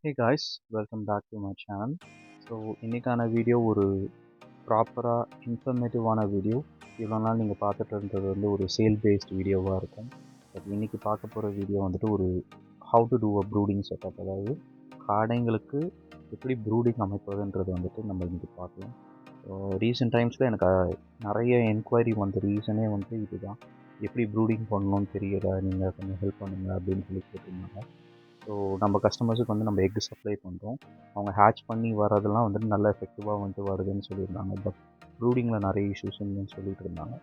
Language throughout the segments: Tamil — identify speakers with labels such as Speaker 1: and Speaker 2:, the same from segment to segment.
Speaker 1: Hey guys, welcome back to my channel. So இன்றைக்கான வீடியோ ஒரு ப்ராப்பராக இன்ஃபர்மேட்டிவான வீடியோ. இவ்வளோ நாள் நீங்கள் பார்த்துட்டு இருந்தது வந்து ஒரு சேல் பேஸ்ட் வீடியோவாக இருக்கும். பட் இன்றைக்கி பார்க்க போகிற வீடியோ வந்துட்டு ஒரு how to do a brooding setup, அதாவது காடைங்களுக்கு எப்படி ப்ரூடிங் அமைப்பதுன்றது வந்துட்டு நம்ம இன்றைக்கி பார்க்கலாம். ரீசெண்ட் டைம்ஸில் எனக்கு நிறைய என்கொயரி வந்த ரீசனே வந்து இதுதான், எப்படி ப்ரூடிங் பண்ணணும்னு தெரியல, நீங்கள் கொஞ்சம் ஹெல்ப் பண்ணுங்கள் அப்படின்னு சொல்லி கேட்டிருந்தாங்க. ஸோ நம்ம கஸ்டமர்ஸுக்கு வந்து நம்ம எக் சப்ளை பண்ணுறோம். அவங்க ஹேட்ச் பண்ணி வரதெல்லாம் வந்துட்டு நல்ல எஃபெக்டிவாக வந்துட்டு வருதுன்னு சொல்லியிருந்தாங்க. பட் ப்ரூடிங்கில் நிறைய இஷ்யூஸ் இல்லைன்னு சொல்லிட்டு இருந்தாங்க.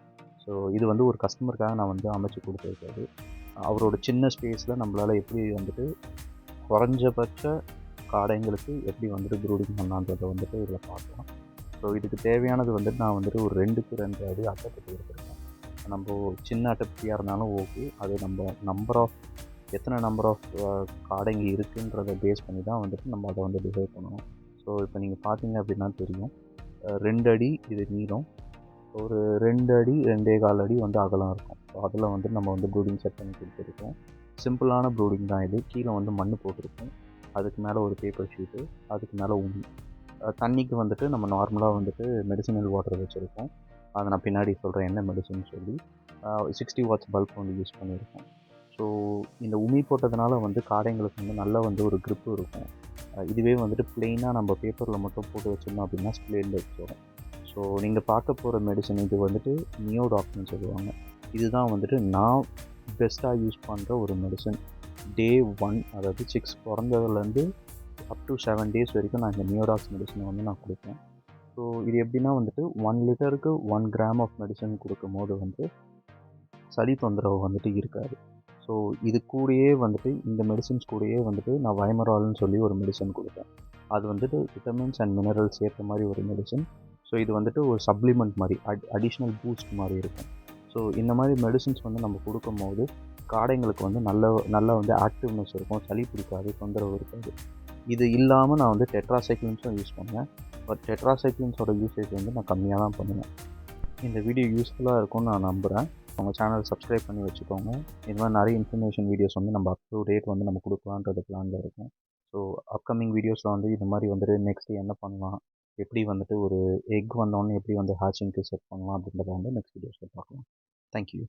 Speaker 1: ஸோ இது வந்து ஒரு கஸ்டமருக்காக நான் வந்து அமைச்சு கொடுத்துருக்காரு. அவரோட சின்ன ஸ்பேஸில் நம்மளால் எப்படி வந்துட்டு குறைஞ்சபட்ச காடைங்களுக்கு எப்படி வந்துட்டு ப்ரூடிங் பண்ணான்றதை வந்துட்டு இதில் பார்க்கலாம். ஸோ இதுக்கு தேவையானது வந்துட்டு நான் வந்துட்டு ஒரு 2க்கு 2 அடி அட்டைப்பெட்டி எடுத்துருக்கேன். நம்ம சின்ன அட்டைப்பெட்டியாக இருந்தாலும் ஓகே, அது நம்ம எத்தனை நம்பர் ஆஃப் காடைங்க இருக்குன்றதை பேஸ் பண்ணி தான் வந்துட்டு நம்ம அதை வந்து டிசைட் பண்ணணும். ஸோ இப்போ நீங்கள் பார்த்தீங்க அப்படின்னா தெரியும், 2 அடி இது நீளம், ஒரு 2 அடி 2.25 அடி வந்து அகலம் இருக்கும். ஸோ அதில் வந்து நம்ம வந்து ப்ரூடிங் செட் பண்ணி கொடுத்துருக்கோம். சிம்பிளான ப்ரூடிங் தான் இது. கீழே வந்து மண் போட்டிருக்கோம், அதுக்கு மேலே ஒரு பேப்பர் ஷீட்டு, அதுக்கு மேலே உமி. தண்ணிக்கு வந்துட்டு நம்ம நார்மலாக வந்துட்டு மெடிசினல் வாட்டர் வச்சுருக்கோம். அதை நான் பின்னாடி சொல்கிறேன் என்ன மெடிசன் சொல்லி. 60 வாட்ஸ் பல்ப் வந்து யூஸ் பண்ணியிருக்கோம். ஸோ இந்த உமி போட்டதுனால வந்து காடைங்களுக்கு வந்து நல்லா வந்து ஒரு க்ரிப்பு இருக்கும். இதுவே வந்துட்டு ப்ளெயினாக நம்ம பேப்பரில் மட்டும் போட்டு வச்சிருந்தோம் அப்படின்னா ஸ்ப்ளேடில் வச்சிடும். ஸோ நீங்கள் பார்க்க போகிற மெடிசன் இது வந்துட்டு நியோடாக்னு சொல்லுவாங்க. இதுதான் வந்துட்டு நான் பெஸ்ட்டாக யூஸ் பண்ணுற ஒரு மெடிசன். டே 1, அதாவது சிக்ஸ் பிறந்ததுலேருந்து அப் டு 7 டேஸ் வரைக்கும் நான் இந்த நியோடாக்ஸ் மெடிசனை வந்து நான் கொடுப்பேன். ஸோ இது எப்படின்னா வந்துட்டு 1 லிட்டருக்கு 1 கிராம் ஆஃப் மெடிசன் கொடுக்கும் போது வந்து சளி தொந்தரவு வந்துட்டு இருக்காது. ஸோ இது கூடயே வந்துட்டு இந்த மெடிசின்ஸ் கூடயே வந்துட்டு நான் வைமரால்னு சொல்லி ஒரு மெடிசன் கொடுப்பேன். அது வந்துட்டு விட்டமின்ஸ் அண்ட் மினரல்ஸ் சேர்த்த மாதிரி ஒரு மெடிசன். ஸோ இது வந்துட்டு ஒரு சப்ளிமெண்ட் மாதிரி, அடிஷ்னல் பூஸ்ட் மாதிரி இருக்கும். ஸோ இந்த மாதிரி மெடிசின்ஸ் வந்து நம்ம கொடுக்கும்போது காடைங்களுக்கு வந்து நல்ல வந்து ஆக்டிவ்னஸ் இருக்கும், சளி பிடிக்காது, தொந்தரவு இருக்காது. இது இல்லாமல் நான் வந்து டெட்ராசைக்ளின்ஸும் யூஸ் பண்ணேன். பட் டெட்ராசைக்ளின்ஸோட யூசேஜ் வந்து நான் கம்மியாக தான் பண்ணுவேன். இந்த வீடியோ யூஸ்ஃபுல்லாக இருக்கும்னு நான் நம்புகிறேன். உங்கள் சேனல் சப்ஸ்கிரைப் பண்ணி வச்சுக்கோங்க. இது மாதிரி நிறைய இன்ஃபர்மேஷன் வீடியோஸ் வந்து நம்ம அப் டு டேட் வந்து நம்ம கொடுக்கலான்றது பிளானில் இருக்கும். ஸோ அப்கமிங் வீடியோஸில் வந்து இது மாதிரி வந்துட்டு நெக்ஸ்ட்டு என்ன பண்ணலாம், எப்படி வந்துட்டு ஒரு எக் வந்தோடனே எப்படி வந்து ஹேச்சிங்க்கு செட் பண்ணலாம் அப்படின்றத வந்து நெக்ஸ்ட் வீடியோஸில் பார்க்கலாம். தேங்க்யூ.